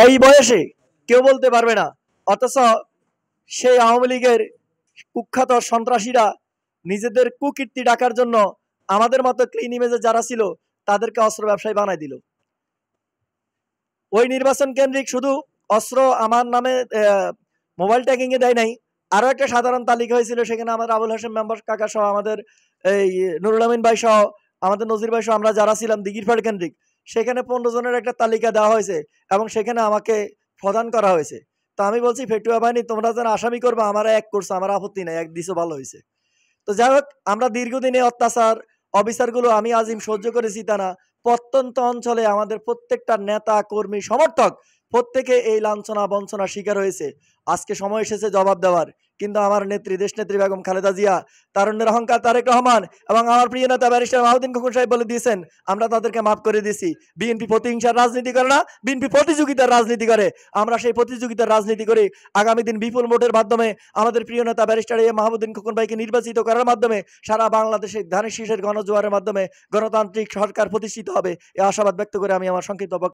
এই বয়সে কেউ বলতে পারবে না, অথচ সেই আওয়ামী লীগের কুখ্যাত সন্ত্রাসীরা নিজেদের কুকীর্তি ডাকার জন্য আমাদের মতো ক্লিন ইমেজে যারা ছিল তাদেরকে অস্ত্র ব্যবসায়ী বানাই দিল। ওই নির্বাচন কেন্দ্রিক শুধু অস্ত্র আমার নামে মোবাইল ট্যাগিং এ দেয় নাই, আরো একটা সাধারণ তালিকা হয়েছিল, সেখানে আমাদের আবুল হাশেম মেম্বার কাকা সহ, আমাদের এই নুরুল আমিন ভাই সহ, আমাদের নজির ভাই সহ আমরা যারা ছিলাম দিঘিরপাড় কেন্দ্রিক, সেখানে 15 জনের একটা তালিকা দেওয়া হয়েছে এবং সেখানে আমাকে প্রদান করা হয়েছে। তো আমি বলছি ফেটুয়া বাহিনী তোমরা যেন আসামি করবে, আমার এক করছো, আমার আপত্তি নাই, এক দিছো ভালো হয়েছে। তো যাই হোক, আমরা দীর্ঘদিনে অত্যাচার অবিচারগুলো আমি আজিম সহ্য করেছি তা না, প্রত্যন্ত অঞ্চলে আমাদের প্রত্যেকটা নেতা কর্মী সমর্থক প্রত্যেকে এই লাঞ্ছনা বঞ্চনা শিকার হয়েছে। আজকে সময় এসেছে জবাব দেওয়ার। কিন্তু আমার নেত্রী, দেশনেত্রী বেগম খালেদা জিয়া, তারুণ্যের অহংকার তারেক রহমান এবং আমার প্রিয় নেতা ব্যারিস্টার মাহমুদুদ্দিন খোকন সাহেব বলে দিয়েছেন আমরা তাদেরকে মাফ করে দিয়েছি। বিএনপি প্রতিহিংসার রাজনীতি করে না, বিএনপি প্রতিযোগিতার রাজনীতি করে। আমরা সেই প্রতিযোগিতার রাজনীতি করি। আগামী দিন বিপুল ভোটের মাধ্যমে আমাদের প্রিয় নেতা ব্যারিস্টার মাহমুদুদ্দিন খোকন ভাইকে নির্বাচিত করার মাধ্যমে সারা বাংলাদেশে ধানের শীষের গণজোয়ারের মাধ্যমে গণতান্ত্রিক সরকার প্রতিষ্ঠিত হবে, এই আশাবাদ ব্যক্ত করে আমি আমার সংক্ষিপ্ত